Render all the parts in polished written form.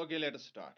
Okay, let us start.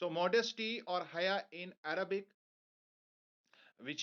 So modesty or haya in Arabic, which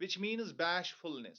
which means bashfulness।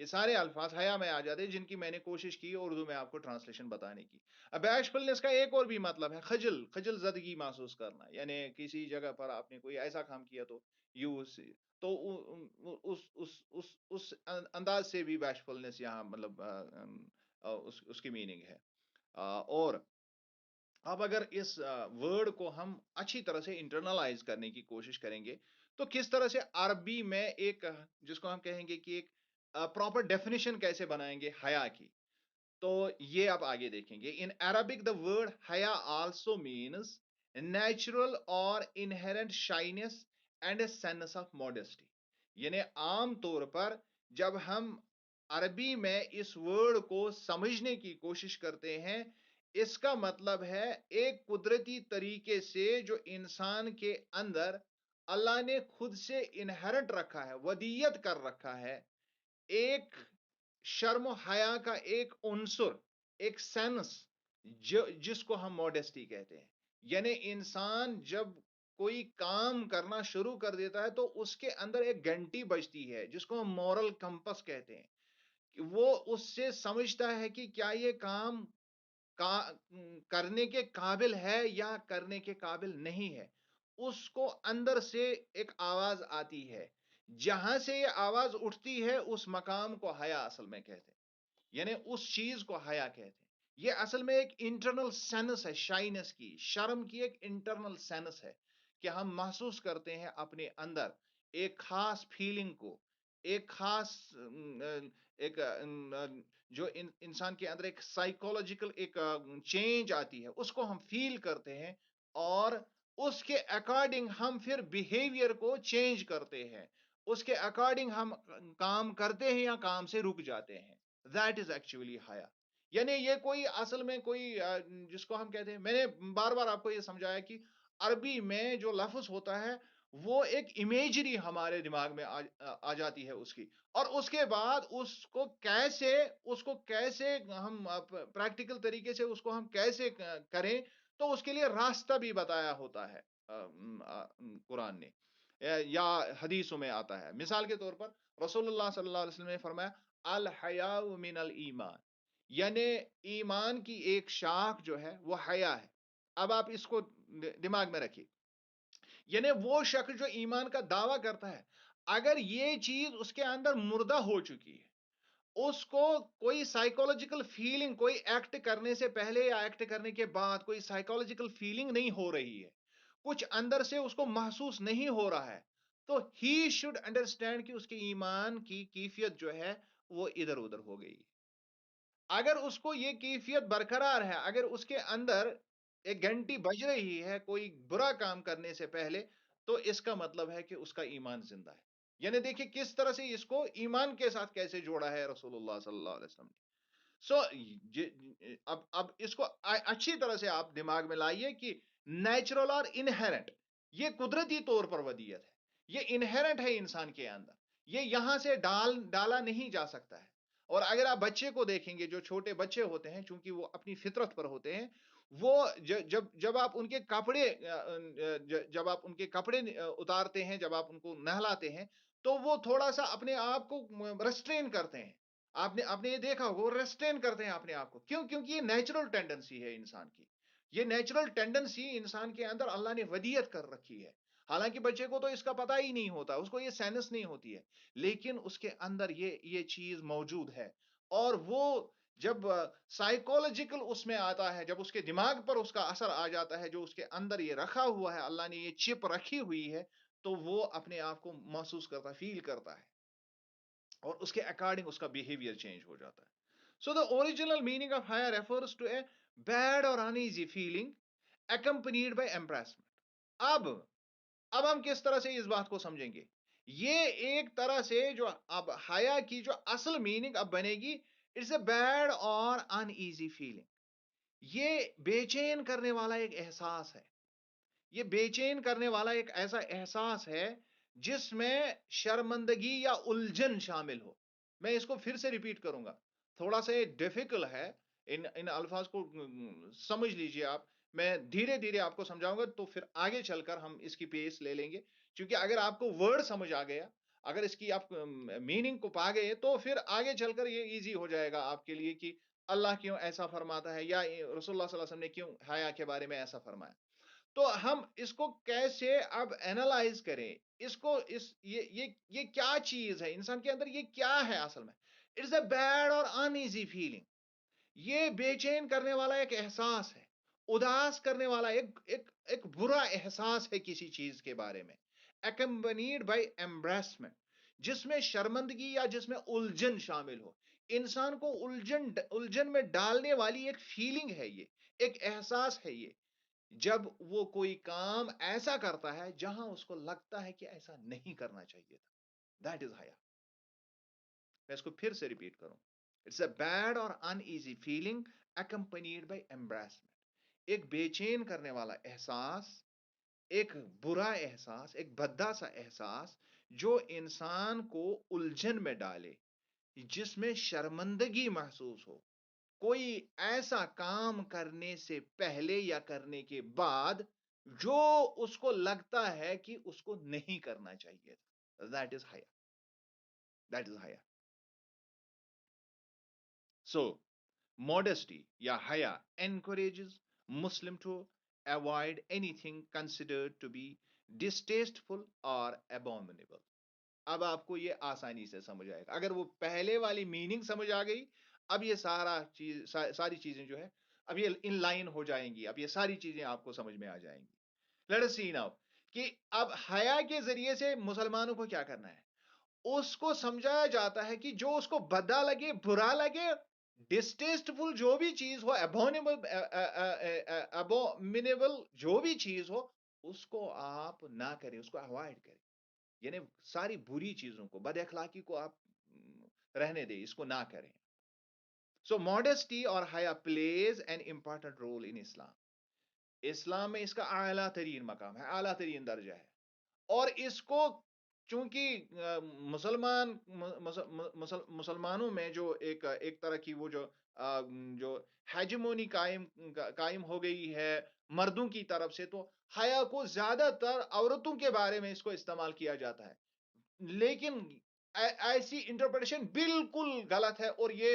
یہ سارے الفاظ حیا میں آ جاتے ہیں جن کی میں نے کوشش کی اردو میں آپ کو ٹرانسلیشن بتانے کی. اب بیشفلنس کا ایک اور بھی مطلب ہے خجل، خجل زدگی محسوس کرنا، یعنی کسی جگہ پر آپ نے کوئی ایسا کام کیا تو یو تو اس انداز سے بھی بیشفلنس یہاں مطلب اس کی میننگ ہے. اور اب اگر اس ورڈ کو ہم اچھی طرح سے انٹرنلائز کرنے کی کوشش کریں گے تو کس طرح سے عربی میں ایک جس کو ہم کہیں گے کہ ایک پراپر ڈیفینیشن کیسے بنائیں گے حیا کی، تو یہ آپ آگے دیکھیں گے. ان عربک دا ورڈ حیا آلسو مینس نیچرل اور inherent shyness and a sense of modesty. یعنی عام طور پر جب ہم عربی میں اس ورڈ کو سمجھنے کی کوشش کرتے ہیں، اس کا مطلب ہے ایک قدرتی طریقے سے جو انسان کے اندر اللہ نے خود سے انہرنٹ رکھا ہے، ودیت کر رکھا ہے، ایک شرم و حیا کا ایک عنصر، ایک سینس جس کو ہم موڈیسٹی کہتے ہیں. یعنی انسان جب کوئی کام کرنا شروع کر دیتا ہے تو اس کے اندر ایک گھنٹی بجتی ہے جس کو ہم مورل کمپس کہتے ہیں، کہ وہ اس سے سمجھتا ہے کہ کیا یہ کام کرنے کے قابل ہے یا کرنے کے قابل نہیں ہے. اس کو اندر سے ایک آواز آتی ہے، جہاں سے یہ آواز اٹھتی ہے اس مقام کو حیا اصل میں کہتے ہیں، یعنی اس چیز کو حیا کہتے ہیں. یہ اصل میں ایک انٹرنل سینس ہے، شائنس کی، شرم کی ایک انٹرنل سینس ہے کہ ہم محسوس کرتے ہیں اپنے اندر ایک خاص فیلنگ کو، ایک خاص ایک جو انسان کے اندر ایک سائیکولوجیکل ایک چینج آتی ہے اس کو ہم فیل کرتے ہیں، اور اس کے اکارڈنگ ہم پھر بیہیویئر کو چینج کرتے ہیں، اس کے اکارڈنگ ہم کام کرتے ہیں یا کام سے رک جاتے ہیں. دیٹ از ایکچولی حیا. یعنی یہ کوئی اصل میں کوئی جس کو ہم کہتے ہیں، میں نے بار بار آپ کو یہ سمجھایا کہ عربی میں جو لفظ ہوتا ہے وہ ایک امیجری ہمارے دماغ میں آ جاتی ہے اس کی، اور اس کے بعد اس کو کیسے ہم پریکٹیکل طریقے سے اس کو ہم کیسے کریں، تو اس کے لیے راستہ بھی بتایا ہوتا ہے قرآن نے یا حدیثوں میں آتا ہے. مثال کے طور پر رسول اللہ صلی اللہ علیہ وسلم نے فرمایا الحیاء من الایمان، یعنی ایمان کی ایک شاخ جو ہے وہ حیا ہے. اب آپ اس کو دماغ میں رکھیے، یعنی وہ شخص جو ایمان کا دعویٰ کرتا ہے، اگر یہ چیز اس کے اندر مردہ ہو چکی ہے، اس کو کوئی سائیکولوجیکل فیلنگ، کوئی ایکٹ کرنے سے پہلے یا ایکٹ کرنے کے بعد کوئی سائیکولوجیکل فیلنگ نہیں ہو رہی ہے، کچھ اندر سے اس کو محسوس نہیں ہو رہا ہے، تو ہی شوڈ انڈرسٹینڈ کہ اس کے ایمان کی کیفیت جو ہے وہ ادھر ادھر ہو گئی. اگر اس کو یہ کیفیت برقرار ہے، اگر اس کے اندر ایک گھنٹی بج رہی ہے کوئی برا کام کرنے سے پہلے، تو اس کا مطلب ہے کہ اس کا ایمان زندہ ہے. یعنی دیکھیں کس طرح سے اس کو ایمان کے ساتھ کیسے جوڑا ہے رسول اللہ صلی اللہ علیہ وسلم نے. سو اب اس کو اچھی طرح سے آپ دماغ میں لائیے کہ نیچرل اور انہیرنٹ، یہ قدرتی طور پر ودیت ہے، یہ انہیرنٹ ہے انسان کے اندر، یہ یہاں سے ڈالا نہیں جا سکتا ہے. اور اگر آپ بچے کو دیکھیں گے، جو چھوٹے بچے ہوتے ہیں چونکہ وہ اپنی فطرت پر ہوتے ہیں، وہ جب آپ ان کے کپڑے جب آپ ان کے کپڑے اتارتے ہیں، جب آپ ان کو نہلاتے ہیں، تو وہ تھوڑا سا اپنے آپ کو ریسٹرین کرتے ہیں. آپ نے یہ دیکھا ہوگا، وہ ریسٹرین کرتے ہیں اپنے آپ کو. کیوں؟ کیونکہ یہ نیچرل ٹینڈنسی ہے انسان کی. یہ نیچرل ٹینڈنسی انسان کے اندر اللہ نے ودیت کر رکھی ہے. حالانکہ بچے کو تو اس کا پتہ ہی نہیں ہوتا، اس کو یہ سینس نہیں ہوتی ہے، لیکن اس کے اندر یہ چیز موجود ہے. اور وہ جب سائیکولوجیکل اس میں آتا ہے، جب اس کے دماغ پر اس کا اثر آ جاتا ہے، جو اس کے اندر یہ رکھا ہوا ہے، اللہ نے یہ چپ رکھی ہوئی ہے، تو وہ اپنے آپ کو محسوس کرتا ہے، فیل کرتا ہے، اور اس کے اکارڈنگ اس کا بیہیویئر چینج ہو جاتا ہے. So the original meaning of ہائر refers to a bad or uneasy feeling accompanied by embarrassment. اب اب ہم کس طرح سے اس بات کو سمجھیں گے؟ یہ ایک طرح سے جو اب حیا کی جو اصل میننگ اب بنے گی، it's a bad or uneasy feeling. یہ بے چین کرنے والا ایک احساس ہے، یہ بے چین کرنے والا ایک ایسا احساس ہے جس میں شرمندگی یا الجھن شامل ہو. میں اس کو پھر سے ریپیٹ کروں گا، تھوڑا سا یہ ڈیفیکلٹ ہے، ان الفاظ کو سمجھ لیجئے آپ. میں دھیرے دھیرے آپ کو سمجھاؤں گا تو پھر آگے چل کر ہم اس کی پیس لے لیں گے. کیونکہ اگر آپ کو ورڈ سمجھ آ گیا، اگر اس کی آپ میننگ کو پا گئے تو پھر آگے چل کر یہ ایزی ہو جائے گا آپ کے لیے کہ اللہ کیوں ایسا فرماتا ہے، یا رسول اللہ صلی اللہ علیہ وسلم نے کیوں حیا کے بارے میں ایسا فرمایا. تو ہم اس کو کیسے اب اینالائز کریں، اس کو یہ کیا چیز ہے انسان کے اندر، یہ کیا ہے اصل میں. It's a bad or uneasy feeling. یہ بے چین کرنے والا ایک احساس ہے، اداس کرنے والا ایک برا احساس ہے کسی چیز کے بارے میں، اکمپنیڈ بائی ایمبریسمنٹ، جس میں شرمندگی یا جس میں الجھن شامل ہو. انسان کو الجھن میں ڈالنے والی ایک فیلنگ ہے یہ، ایک احساس ہے یہ، جب وہ کوئی کام ایسا کرتا ہے جہاں اس کو لگتا ہے کہ ایسا نہیں کرنا چاہیے تھا. دیٹ از حیا. میں اس کو پھر سے ریپیٹ کروں. It's a bad or uneasy feeling accompanied by ایمبریسمنٹ. ایک بے چین کرنے والا احساس، ایک برا احساس، ایک بھدا سا احساس جو انسان کو الجھن میں ڈالے، جس میں شرمندگی محسوس ہو کوئی ایسا کام کرنے سے پہلے یا کرنے کے بعد جو اس کو لگتا ہے کہ اس کو نہیں کرنا چاہیے تھا. دیٹ از حیا. دیٹ از حیا. سو modesty یا حیا encourages Muslim to avoid anything considered to be distasteful or abominable. اب آپ کو یہ آسانی سے سمجھ آئے گا اگر وہ پہلے والی میننگ سمجھ آ گئی. اب یہ ساری چیزیں جو ہے اب یہ ان لائن ہو جائیں گی، اب یہ ساری چیزیں آپ کو سمجھ میں آ جائیں گی. لیٹ اس سی ناؤ کہ اب حیا کے ذریعے سے مسلمانوں کو کیا کرنا ہے. اس کو سمجھایا جاتا ہے کہ جو اس کو بدا لگے، برا لگے، ڈسٹیسٹفل جو بھی چیز ہو، ابومینیبل جو بھی چیز ہو، اس کو آپ نہ کریں، اس کو اوائڈ کریں. یعنی ساری بری چیزوں کو، بد اخلاقی کو آپ رہنے دیں، اس کو نہ کریں. سو ماڈesٹی اور حیا plays an important role in Islam. اسلام میں اس کا اعلیٰ ترین مقام ہے، اعلیٰ ترین درجہ ہے. اور اس کو چونکہ مسلمانوں میں جو ایک طرح کی وہ جو ہیجمونی قائم ہو گئی ہے مردوں کی طرف سے، تو حیا کو زیادہ تر عورتوں کے بارے میں اس کو استعمال کیا جاتا ہے. لیکن ایسی انٹرپریٹیشن بالکل غلط ہے اور یہ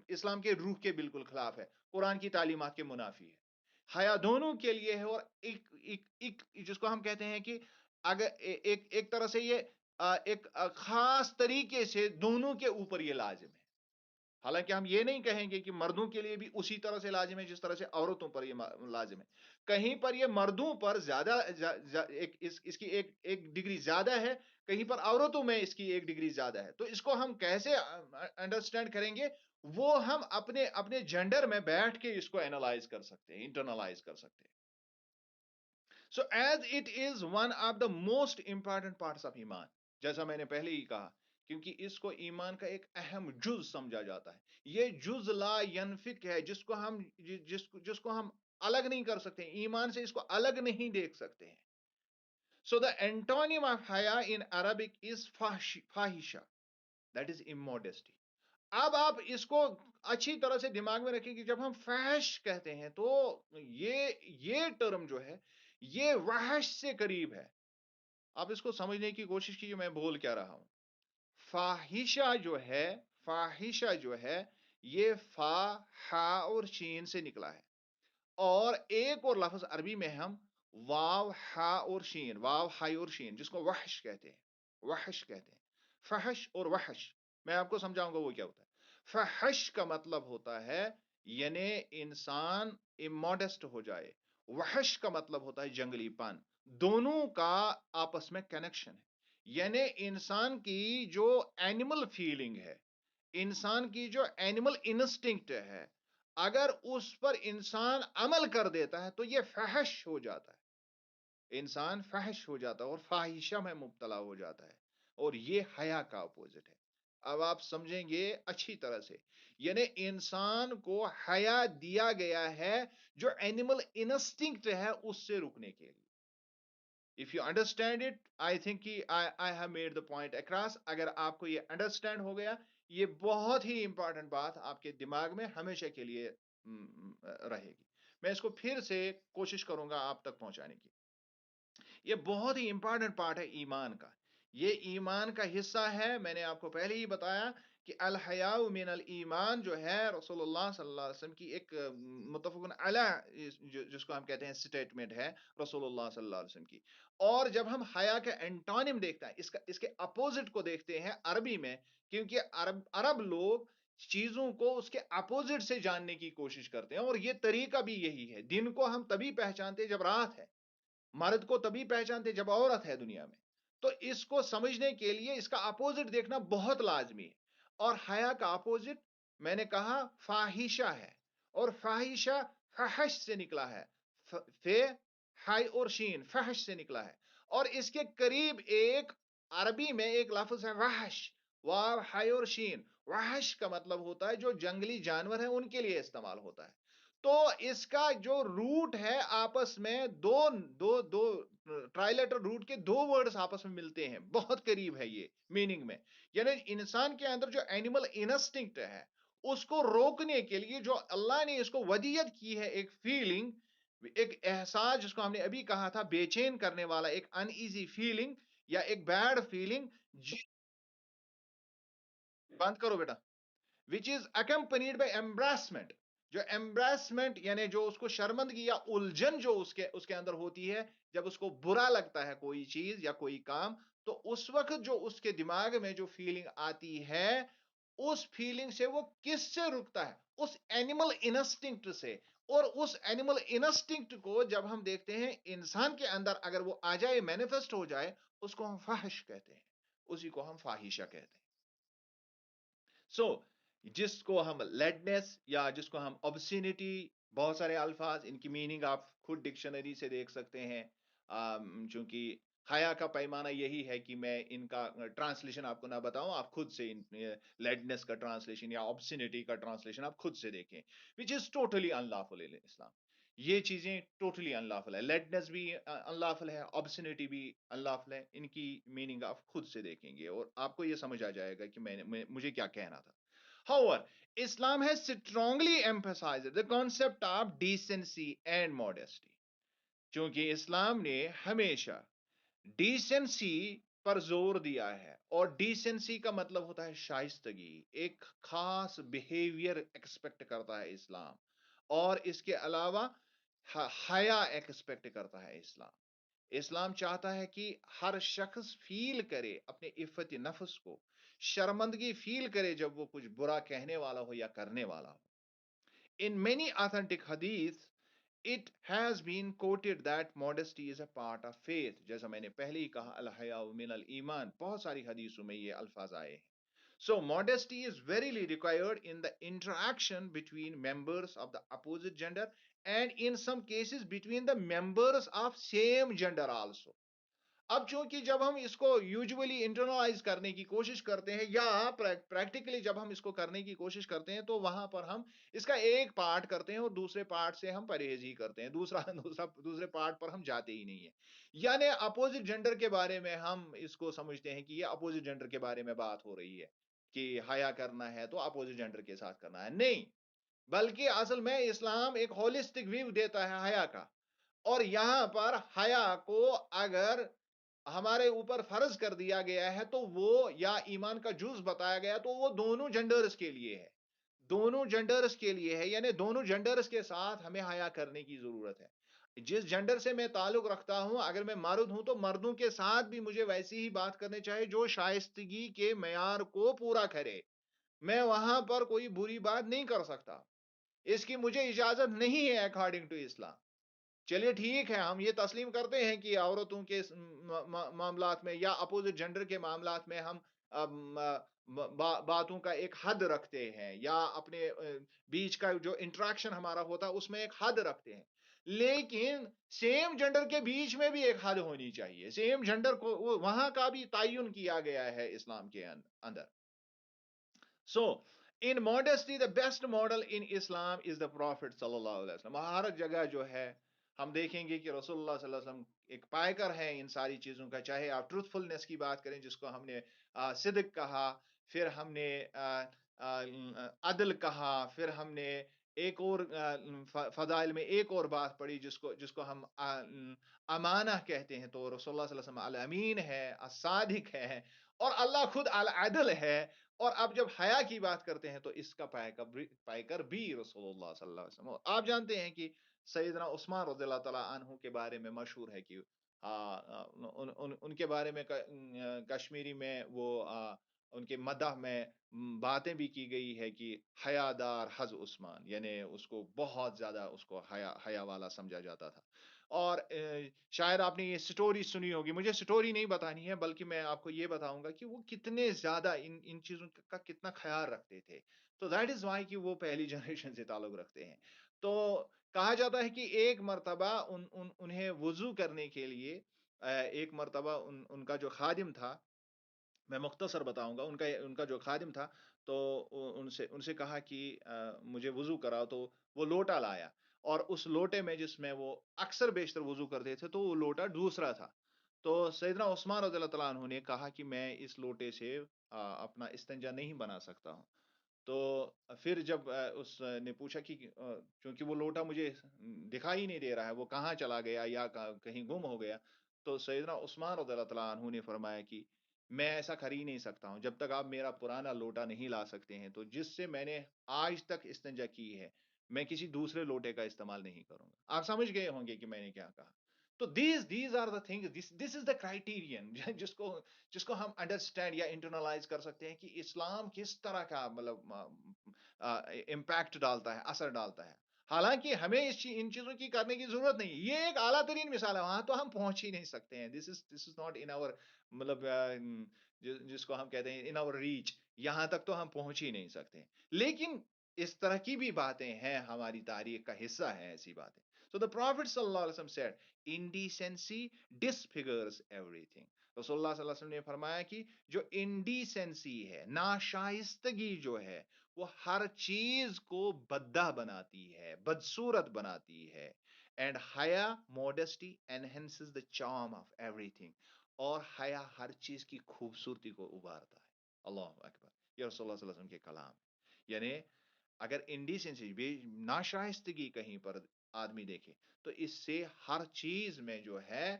اسلام کے روح کے بالکل خلاف ہے، قرآن کی تعلیمات کے منافی ہے. حیا دونوں کے لیے ہے، اور ایک جس کو ہم کہتے ہیں کہ اگر ایک طرح سے یہ ایک خاص طریقے سے دونوں کے اوپر یہ لازم ہے. حالانکہ ہم یہ نہیں کہیں گے کہ مردوں کے لیے بھی اسی طرح سے لازم ہے جس طرح سے عورتوں پر یہ لازم ہے. کہیں پر یہ مردوں پر زیادہ اس کی ایک ڈگری زیادہ ہے، کہیں پر عورتوں میں اس کی ایک ڈگری زیادہ ہے. تو اس کو ہم کیسے انڈرسٹینڈ کریں گے؟ وہ ہم اپنے جینڈر میں بیٹھ کے اس کو اینالائز کر سکتے ہیں، انٹرنلائز کر سکتے ہیں. So as it is one of the most important parts of ایمان، جیسا میں نے پہلے ہی کہا، کیونکہ اس کو ایمان کا ایک اہم جز سمجھا جاتا ہے. یہ جز لا ینفک ہے، جس کو ہم الگ نہیں کر سکتے، ایمان سے اس کو الگ نہیں دیکھ سکتے ہیں. سو دا اینٹونیم آف حیا ان عربک از فاحشہ، دیٹ از immodesty. اب آپ اس کو اچھی طرح سے دماغ میں رکھیں کہ جب ہم فحش کہتے ہیں تو یہ ٹرم جو ہے یہ وحش سے قریب ہے. آپ اس کو سمجھنے کی کوشش کیجیے میں بول کیا رہا ہوں. فاحشہ جو ہے یہ فا، ہا اور شین سے نکلا ہے. اور ایک اور لفظ عربی میں ہم واو، ہا اور شین، واو، ہائی اور شین، جس کو وحش کہتے ہیں. وحش کہتے ہیں. فحش اور وحش میں آپ کو سمجھاؤں گا وہ کیا ہوتا ہے. فحش کا مطلب ہوتا ہے یعنی انسان اموڈسٹ ہو جائے. وحش کا مطلب ہوتا ہے جنگلی پن. دونوں کا آپس میں کنیکشن ہے. یعنی انسان کی جو اینیمل فیلنگ ہے، انسان کی جو اینیمل انسٹنکٹ ہے، اگر اس پر انسان عمل کر دیتا ہے تو یہ فحش ہو جاتا ہے. انسان فحش ہو جاتا ہے اور فاحشہ میں مبتلا ہو جاتا ہے، اور یہ حیا کا اپوزٹ ہے. اب آپ سمجھیں گے اچھی طرح سے، یعنی انسان کو حیا دیا گیا ہے جو اینیمل انسٹنکٹ ہے اس سے رکنے کے لیے. If you understand it, I think I have made the point across. اگر آپ کو یہ انڈرسٹینڈ ہو گیا، یہ بہت ہی امپورٹنٹ بات آپ کے دماغ میں ہمیشہ کے لیے رہے گی. میں اس کو پھر سے کوشش کروں گا آپ تک پہنچانے کی. یہ بہت ہی امپورٹنٹ پارٹ ہے ایمان کا. یہ ایمان کا حصہ ہے. میں نے آپ کو پہلے ہی بتایا کہ الحیاء من الایمان جو ہے رسول اللہ صلی اللہ علیہ وسلم کی ایک متفقن علی جس کو ہم کہتے ہیں سٹیٹمنٹ ہے رسول اللہ صلی اللہ علیہ وسلم کی. اور جب ہم حیا کا اینٹونیم دیکھتا ہے اس کے اپوزٹ کو دیکھتے ہیں عربی میں، کیونکہ عرب لوگ چیزوں کو اس کے اپوزٹ سے جاننے کی کوشش کرتے ہیں، اور یہ طریقہ بھی یہی ہے. دن کو ہم تبھی پہچانتے ہیں جب رات ہے، مرد کو تبھی پہچانتے جب عورت ہے دنیا میں. تو اس کو سمجھنے کے لیے اس کا اپوزٹ دیکھنا بہت لازمی ہے. اور حیا کا اپوزٹ میں نے کہا فاحشہ ہے، اور فاحشہ فحش سے نکلا ہے. فے ہائی اور شین فحش سے نکلا ہے. اور اس کے قریب ایک عربی میں ایک لفظ ہے وحش، واو ہائی اور شین. وحش کا مطلب ہوتا ہے جو جنگلی جانور ہیں ان کے لیے استعمال ہوتا ہے. تو اس کا جو روٹ ہے آپس میں دو دو دو ٹرائلیٹر روٹ کے دو ورڈز آپس میں ملتے ہیں، بہت قریب ہے یہ میننگ میں. یعنی انسان کے اندر جو اینیمل انسٹنکٹ ہے اس کو روکنے کے لیے جو اللہ نے اس کو ودیت کی ہے، ایک فیلنگ، ایک احساس جس کو ہم نے ابھی کہا تھا بے چین کرنے والا، ایک ان ایزی فیلنگ یا ایک بیڈ فیلنگ. بند کرو بیٹا. which is accompanied by embarrassment. جو embarrassment یعنی جو اس کو شرمندگی یا الجھن جو اس کے اندر ہوتی ہے جب اس کو برا لگتا ہے کوئی چیز یا کوئی کام، تو اس وقت جو اس کے دماغ میں جو فیلنگ آتی ہے اس فیلنگ سے وہ کس سے رکتا ہے؟ اس اینیمل انسٹنکٹ سے. اور اس اینیمل انسٹنکٹ کو جب ہم دیکھتے ہیں انسان کے اندر اگر وہ آ جائے، مینیفیسٹ ہو جائے، اس کو ہم فحش کہتے ہیں، اسی کو ہم فاحشہ کہتے ہیں. سو جس کو ہم لیڈنس یا جس کو ہم obscenity، بہت سارے الفاظ ان کی میننگ آپ خود ڈکشنری سے دیکھ سکتے ہیں. چونکہ حیا کا پیمانہ یہی ہے کہ میں ان کا ٹرانسلیشن آپ کو نہ بتاؤں، آپ خود سے لیڈنس کا ٹرانسلیشن یا obscenity کا ٹرانسلیشن آپ خود سے دیکھیں، which is totally unlawful in اسلام. یہ چیزیں ٹوٹلی unlawful ہے. لیڈنس بھی unlawful ہے، obscenity بھی unlawful ہے. ان کی میننگ آپ خود سے دیکھیں گے اور آپ کو یہ سمجھ آ جائے گا کہ مجھے کیا کہنا تھا. However, Islam has strongly emphasized the concept of decency and modesty. چونکہ اسلام نے ہمیشہ ڈیسنسی پر زور دیا ہے، اور ڈیسنسی کا مطلب ہوتا ہے شائستگی. ایک خاص بیہیویئر ایکسپیکٹ کرتا ہے اسلام، اور اس کے علاوہ حیا ایکسپیکٹ کرتا ہے اسلام. اسلام چاہتا ہے کہ ہر شخص فیل کرے اپنے عفت نفس کو، شرمندگی فیل کرے جب وہ کچھ برا کہنے والا ہو یا کرنے والا ہو. In many authentic hadith, it has been quoted that modesty is a part of faith. جیسا میں نے پہلے ہی کہا الحیاء من الایمان، بہت ساری حدیثوں میں یہ الفاظ آئے ہیں. So modesty is verily required in the interaction between members of the opposite gender, and in some cases between the members of same gender also. اب چونکہ جب ہم اس کو یوزلی انٹرنلائز کرنے کی کوشش کرتے ہیں یا پریکٹیکلی جب ہم اس کو کرنے کی کوشش کرتے ہیں تو وہاں پر ہم اس کا ایک پارٹ کرتے ہیں اور دوسرے پارٹ سے ہم پرہیز ہی کرتے ہیں، دوسرے پارٹ پر ہم جاتے ہی نہیں ہیں. یعنی اپوزٹ جینڈر کے بارے میں ہم اس کو سمجھتے ہیں کہ یہ اپوزٹ جینڈر کے بارے میں بات ہو رہی ہے کہ حیا کرنا ہے تو اپوزٹ جینڈر کے ساتھ کرنا ہے. نہیں، بلکہ اصل میں اسلام ایک ہولسٹک ویو دیتا ہے حیا کا. اور یہاں پر حیا کو اگر ہمارے اوپر فرض کر دیا گیا ہے تو وہ یا ایمان کا جز بتایا گیا تو وہ دونوں جنڈرز کے لیے ہے، دونوں جنڈرز کے لیے ہے. یعنی دونوں جنڈرز کے ساتھ ہمیں حیا کرنے کی ضرورت ہے. جس جنڈر سے میں تعلق رکھتا ہوں، اگر میں مرد ہوں تو مردوں کے ساتھ بھی مجھے ویسی ہی بات کرنی چاہیے جو شائستگی کے معیار کو پورا کرے. میں وہاں پر کوئی بری بات نہیں کر سکتا، اس کی مجھے اجازت نہیں ہے اکارڈنگ ٹو اسلام. چلیے ٹھیک ہے، ہم یہ تسلیم کرتے ہیں کہ عورتوں کے معاملات میں یا اپوزٹ جنڈر کے معاملات میں ہم باتوں کا ایک حد رکھتے ہیں، یا اپنے بیچ کا جو انٹریکشن ہمارا ہوتا ہے اس میں ایک حد رکھتے ہیں. لیکن سیم جنڈر کے بیچ میں بھی ایک حد ہونی چاہیے. سیم جنڈر کو وہاں کا بھی تعین کیا گیا ہے اسلام کے اندر. سو in modesty the best model in Islam is the Prophet صلی اللہ علیہ وسلم. ہر جگہ جو ہے ہم دیکھیں گے کہ رسول اللہ صلی اللہ علیہ وسلم ایک پائکر ہے ان ساری چیزوں کا. چاہے آپ ٹروتھ فلنس کی بات کریں جس کو ہم نے صدق کہا، پھر ہم نے عدل کہا، پھر ہم نے ایک اور فضائل میں ایک اور بات پڑی جس کو ہم امانہ کہتے ہیں، تو رسول اللہ صلی اللہ علیہ وسلم الامین ہے، الصادق ہے، اور اللہ خود العدل ہے. اور اب جب حیا کی بات کرتے ہیں تو اس کا پائے کر بھی رسول اللہ صلی اللہ علیہ وسلم. آپ جانتے ہیں کہ سیدنا عثمان رضی اللہ تعالیٰ عنہ کے بارے میں مشہور ہے کہ ان کے بارے میں کشمیری میں وہ ان کے مدح میں باتیں بھی کی گئی ہے کہ حیا دار حض عثمان، یعنی اس کو بہت زیادہ اس کو حیا والا سمجھا جاتا تھا. اور شاید آپ نے یہ سٹوری سنی ہوگی، مجھے سٹوری نہیں بتانی ہے بلکہ میں آپ کو یہ بتاؤں گا کہ وہ کتنے زیادہ ان چیزوں کا کتنا خیال رکھتے تھے. تو دیٹ از وائی کہ وہ پہلی جنریشن سے تعلق رکھتے ہیں. تو کہا جاتا ہے کہ ایک مرتبہ انہیں وضو کرنے کے لیے ایک مرتبہ ان کا جو خادم تھا، میں مختصر بتاؤں گا، ان کا جو خادم تھا، تو ان سے کہا کہ مجھے وضو کراؤ. تو وہ لوٹا لایا، اور اس لوٹے میں جس میں وہ اکثر بیشتر وضو کرتے تھے تو وہ لوٹا دوسرا تھا. تو سیدنا عثمان رضی اللہ تعالیٰ عنہ نے کہا کہ میں اس لوٹے سے اپنا استنجا نہیں بنا سکتا ہوں. تو پھر جب اس نے پوچھا کہ چونکہ وہ لوٹا مجھے دکھائی نہیں دے رہا ہے، وہ کہاں چلا گیا یا کہیں گم ہو گیا. تو سیدنا عثمان رضی اللہ تعالیٰ عنہ نے فرمایا کہ میں ایسا کر ہی نہیں سکتا ہوں جب تک آپ میرا پرانا لوٹا نہیں لا سکتے ہیں، تو جس سے میں نے آج تک استنجا کی ہے، میں کسی دوسرے لوٹے کا استعمال نہیں کروں گا. آپ سمجھ گئے ہوں گے کہ میں نے کیا کہا. تو these are the thing, this is the criterion جس کو ہم انڈرسٹینڈ یا انٹرنلائز کر سکتے ہیں کہ اسلام کس طرح کا مطلب امپیکٹ ڈالتا ہے، اثر ڈالتا ہے. حالانکہ ہمیں ان چیزوں کی کرنے کی ضرورت نہیں. یہ ایک اعلیٰ ترین مثال ہے، وہاں تو ہم پہنچ ہی نہیں سکتے ہیں. دس از ناٹ ان آور مطلب جس کو ہم کہتے ہیں ان آور ریچ، یہاں تک تو ہم پہنچ ہی نہیں سکتے. لیکن اس طرح کی بھی باتیں ہیں، ہماری تاریخ کا حصہ ہیں ایسی باتیں. So the Prophet صلی اللہ علیہ وسلم said, indecency disfigures everything. رسول اللہ صلی اللہ علیہ وسلم نے فرمایا کہ جو انڈیسنسی ہے، ناشائستگی جو ہے، وہ ہر چیز کو بدہ بناتی ہے، بدصورت بناتی ہے. اینڈ حیا modesty enhances the charm of everything. اور حیا ہر چیز کی خوبصورتی کو ابھارتا ہے. اللہ اکبر، یہ رسول اللہ صلی اللہ علیہ وسلم کے کلام ہے. یعنی اگر انڈیسنسی بے ناشائستگی کہیں پر آدمی دیکھے تو اس سے ہر چیز میں جو ہے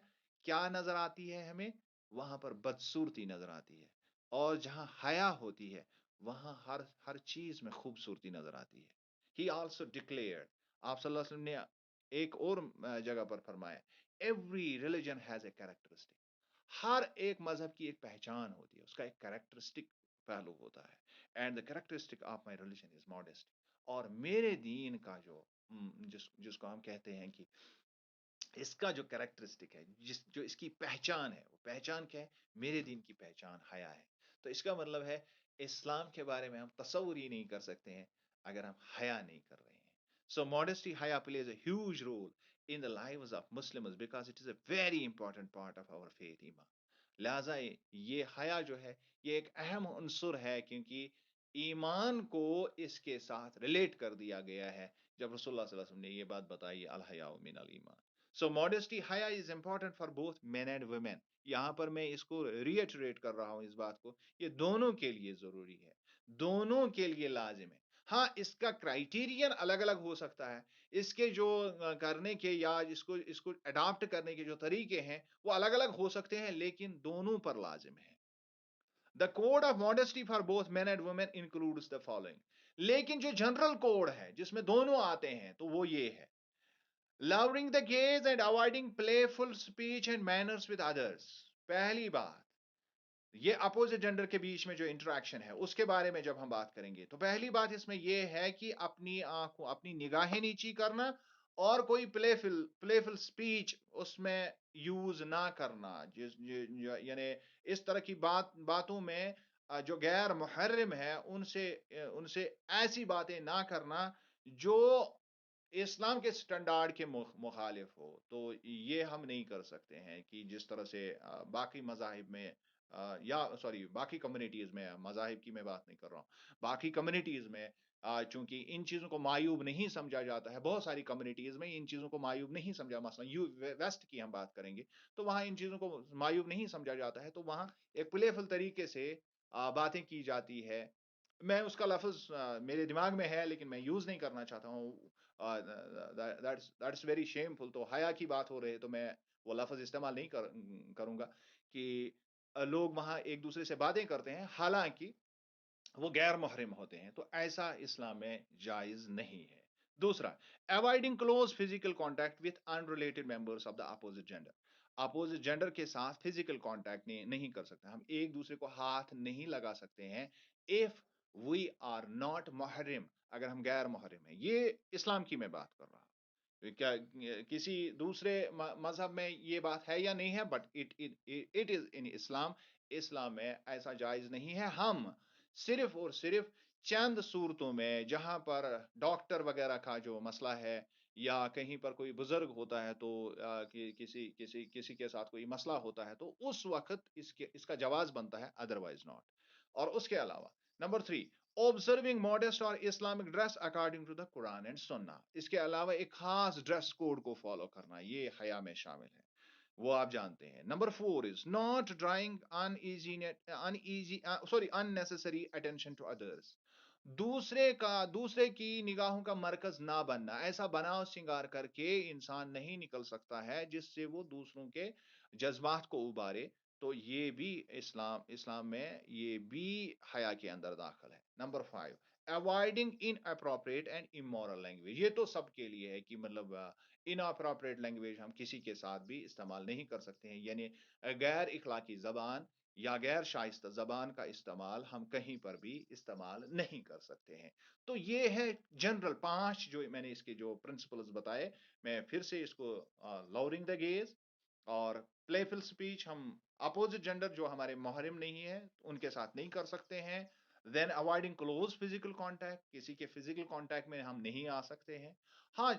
کیا نظر آتی ہے ہمیں، وہاں پر بدصورتی نظر آتی ہے. اور جہاں حیا ہوتی ہے وہاں ہر چیز میں خوبصورتی نظر آتی ہے. ہی آلسو ڈکلیئرڈ، آپ صلی اللہ علیہ وسلم نے ایک اور جگہ پر فرمایا، every religion has a characteristic. ہر ایک مذہب کی ایک پہچان ہوتی ہے، اس کا ایک کریکٹرسٹک پہلو ہوتا ہے. And the characteristic of my religion is modest. اور میرے دین کا جس کو ہم کہتے ہیں کہ اس کا جو کریکٹرسٹک ہے، جو اس کی پہچان ہے، وہ پہچان کیا ہے؟ میرے دین کی پہچان حیا ہے. تو اس کا مطلب ہے اسلام کے بارے میں ہم تصور ہی نہیں کر سکتے ہیں اگر ہم حیا نہیں کر رہے ہیں. سو ماڈesty حیا plays a huge role in the lives of Muslims because it is a very important part of our faith ایمان. لہٰذا یہ حیا جو ہے یہ ایک اہم عنصر ہے، کیونکہ ایمان کو اس کے ساتھ ریلیٹ کر دیا گیا ہے جب رسول اللہ صلی اللہ علیہ وسلم نے یہ بات بتائی، الحیاء من الایمان. سو ماڈesty حیا is important for both men and women. یہاں پر میں اس کو ریٹریٹ کر رہا ہوں اس بات کو، یہ دونوں کے لیے ضروری ہے، دونوں کے لیے لازم ہے. ہاں اس کا کرائٹیرین الگ الگ ہو سکتا ہے، اس کے جو کرنے کے یا اس کو اڈاپٹ کرنے کے جو طریقے ہیں وہ الگ الگ ہو سکتے ہیں، لیکن دونوں پر لازم ہے. The code of modesty for both men and women includes the following. لیکن جو جنرل کوڈ ہے جس میں دونوں آتے ہیں تو وہ یہ ہے: lowering the gaze and avoiding playful speech and manners with others. پہلی بات، یہ اپوزٹ جینڈر کے بیچ میں جو انٹریکشن ہے اس کے بارے میں جب ہم بات کریں گے تو پہلی بات اس میں یہ ہے کہ اپنی آنکھوں اپنی نگاہیں نیچی کرنا اور کوئی پلے فل سپیچ اس میں یوز نہ کرنا. یعنی اس طرح کی باتوں میں جو غیر محرم ہے ان سے ایسی باتیں نہ کرنا جو اسلام کے سٹنڈارڈ کے مخالف ہو. تو یہ ہم نہیں کر سکتے ہیں کہ جس طرح سے باقی مذاہب میں یا سوری باقی کمیونٹیز میں، مذاہب کی میں بات نہیں کر رہا ہوں، باقی کمیونٹیز میں چونکہ ان چیزوں کو معیوب نہیں سمجھا جاتا ہے. بہت ساری کمیونٹیز میں ان چیزوں کو معیوب نہیں سمجھا، مثلا ویسٹ کی ہم بات کریں گے تو وہاں ان چیزوں کو معیوب نہیں سمجھا جاتا ہے. تو وہاں ایک پلے فل طریقے سے باتیں کی جاتی ہے میں اس کا لفظ میرے دماغ میں ہے لیکن میں یوز نہیں کرنا چاہتا ہوں. That's very shameful. تو حیا کی بات ہو رہی ہے تو میں وہ لفظ استعمال نہیں کروں گا کہ لوگ وہاں ایک دوسرے سے باتیں کرتے ہیں حالانکہ وہ غیر محرم ہوتے ہیں. تو ایسا اسلام میں جائز نہیں ہے. دوسرا، avoiding close physical contact with unrelated members of the opposite gender. Opposite gender کے ساتھ فزیکل کانٹیکٹ نہیں کر سکتے ہم، ایک دوسرے کو ہاتھ نہیں لگا سکتے ہیں اف وی آر ناٹ محرم، اگر ہم غیر محرم ہیں. یہ اسلام کی میں بات کر رہا ہوں. کیا کسی دوسرے مذہب میں یہ بات ہے یا نہیں ہے، but it is in Islam. اسلام میں ایسا جائز نہیں ہے. ہم صرف اور صرف چند صورتوں میں جہاں پر ڈاکٹر وغیرہ کا جو مسئلہ ہے یا کہیں پر کوئی بزرگ ہوتا ہے تو کسی کے ساتھ کوئی مسئلہ ہوتا ہے تو اس وقت اس کا جواز بنتا ہے، ادروائز ناٹ. اور اس کے علاوہ نمبر 3، observing modest اور Islamic dress according to the Quran and سنہ. اس کے علاوہ ایک خاص ڈریس کوڈ کو فالو کرنا یہ حیا میں شامل ہے، وہ آپ جانتے ہیں. Number 4 is not drawing unnecessary attention to others. دوسرے کی نگاہوں کا مرکز نہ بننا. ایسا بناؤ سنگار کر کے انسان نہیں نکل سکتا ہے جس سے وہ دوسروں کے جذبات کو ابارے. تو یہ بھی اسلام میں یہ بھی حیا کے اندر داخل ہے. Number 5، avoiding in appropriate and amoral language. یہ تو سب کے لیے ہے کہ مطلب ان اپروپریٹ لینگویج ہم کسی کے ساتھ بھی استعمال نہیں کر سکتے ہیں، یعنی غیر اخلاقی زبان یا غیر شائستہ زبان کا استعمال ہم کہیں پر بھی استعمال نہیں کر سکتے ہیں. تو یہ ہے جنرل 5 جو میں نے اس کے جو پرنسپلز بتائے. میں پھر سے اس کو لورنگ دا گیز اور پلے فل سپیچ ہم اپوزٹ جینڈر جو ہمارے محرم نہیں ہے ان کے ساتھ نہیں کر سکتے ہیں. Then avoiding close physical contact, کسی کے فزیکل کانٹیکٹ میں ہم نہیں آ سکتے ہیں. ہاں،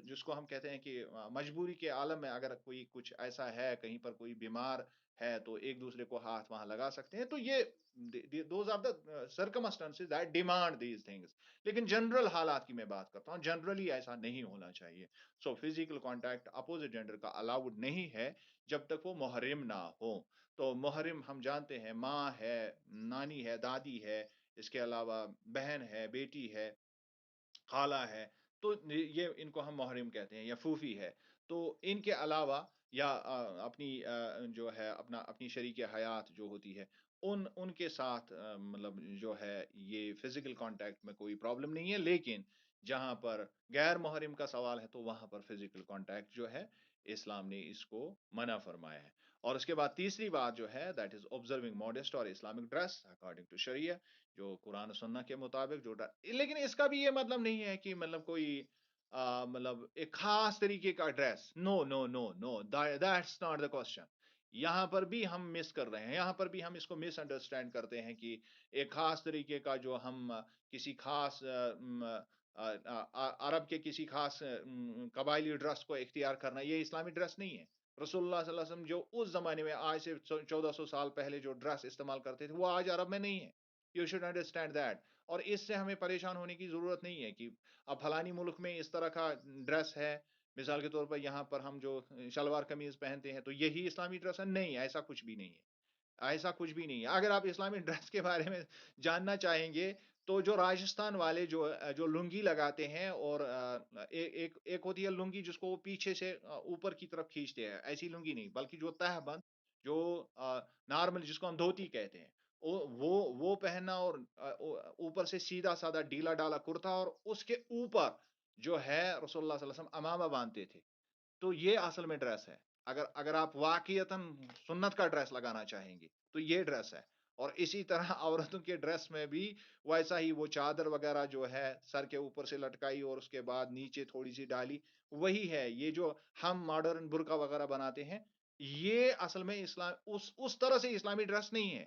جس کو ہم کہتے ہیں کہ مجبوری کے عالم میں اگر کوئی کچھ ایسا ہے کہیں پر کوئی بیمار ہے تو ایک دوسرے کو ہاتھ وہاں لگا سکتے ہیں. تو یہ those are the circumstances that demand these things. لیکن جنرل حالات کی میں بات کرتا ہوں، جنرلی ایسا نہیں ہونا چاہیے. So physical contact opposite gender کا الاؤڈ نہیں ہے جب تک وہ محرم نہ ہو. تو محرم ہم جانتے ہیں ماں ہے، نانی ہے، دادی ہے، اس کے علاوہ بہن ہے، بیٹی ہے، خالہ ہے. تو یہ ان کو ہم محرم کہتے ہیں، یا پھوفی ہے. تو ان کے علاوہ یا اپنی جو ہے اپنی شریک حیات جو ہوتی ہے ان کے ساتھ مطلب جو ہے یہ فزیکل کانٹیکٹ میں کوئی پرابلم نہیں ہے. لیکن جہاں پر غیر محرم کا سوال ہے تو وہاں پر فزیکل کانٹیکٹ جو ہے اسلام نے اس کو منع فرمایا ہے. اور اس کے بعد تیسری بات جو ہے دیٹ از observing modest اور اسلامک ڈریس اکارڈنگ ٹو شریعہ، جو قرآن و سنہ کے مطابق جو لیکن اس کا بھی یہ مطلب نہیں ہے کہ مطلب کوئی مطلب ایک خاص طریقے کا dress. No no no no, that's not the question. یہاں پر بھی ہم مس کر رہے ہیں، یہاں پر بھی ہم اس کو مس انڈرسٹینڈ کرتے ہیں کہ ایک خاص طریقے کا جو ہم کسی خاص عرب کے کسی خاص قبائلی ڈریس کو اختیار کرنا یہ اسلامی ڈریس نہیں ہے. رسول اللہ صلی اللہ علیہ وسلم جو اس زمانے میں آج سے 1400 سال پہلے جو ڈریس استعمال کرتے تھے وہ آج عرب میں نہیں ہے. You should understand that. اور اس سے ہمیں پریشان ہونے کی ضرورت نہیں ہے کہ اب فلانی ملک میں اس طرح کا ڈریس ہے، مثال کے طور پر یہاں پر ہم جو شلوار قمیض پہنتے ہیں تو یہی اسلامی ڈریس ہے. نہیں، ایسا کچھ بھی نہیں ہے، ایسا کچھ بھی نہیں ہے. اگر آپ اسلامی ڈریس کے بارے میں جاننا چاہیں گے تو جو راجستھان والے جو لنگی لگاتے ہیں اور ایک ہوتی ہے لنگی جس کو وہ پیچھے سے اوپر کی طرف کھینچتے ہیں، ایسی لنگی نہیں بلکہ جو تہ بند جو نارمل جس کو ہم دھوتی کہتے ہیں وہ پہننا، اور اوپر سے سیدھا سادہ ڈھیلا ڈالا کرتا اور اس کے اوپر جو ہے رسول اللہ صلی اللہ علیہ وسلم امامہ باندھتے تھے. تو یہ اصل میں ڈریس ہے. اگر آپ واقعیتاً سنت کا ڈریس لگانا چاہیں گے تو یہ ڈریس ہے. اور اسی طرح عورتوں کے ڈریس میں بھی ویسا ہی وہ چادر وغیرہ جو ہے سر کے اوپر سے لٹکائی اور اس کے بعد نیچے تھوڑی سی ڈالی، وہی ہے. یہ جو ہم ماڈرن برقع وغیرہ بناتے ہیں یہ اصل میں اسلام اس طرح سے اسلامی ڈریس نہیں ہے.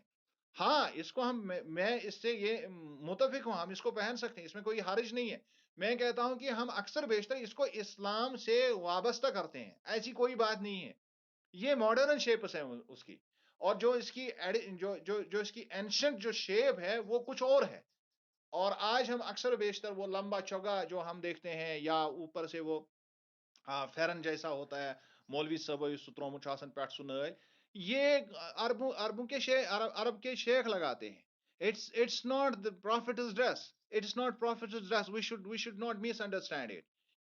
ہاں، اس کو میں اس سے یہ متفق ہوں، ہم اس کو پہن سکتے ہیں، اس میں کوئی حرج نہیں ہے. میں کہتا ہوں کہ ہم اکثر بیشتر اس کو اسلام سے وابستہ کرتے ہیں، ایسی کوئی بات نہیں ہے. یہ ماڈرن شیپس ہے اس کی، اور جو اس کی جو اس کی اینشنٹ جو شیپ ہے وہ کچھ اور ہے. اور آج ہم اکثر بیشتر وہ لمبا چوگا جو ہم دیکھتے ہیں یا اوپر سے وہ فیرن جیسا ہوتا ہے، مولوی صاحب سترومت آسان پیٹ سو نٲلۍ، یہ عرب کے شیخ لگاتے ہیں. It's not the prophet's dress. It's not prophet's dress. We should not misunderstand it.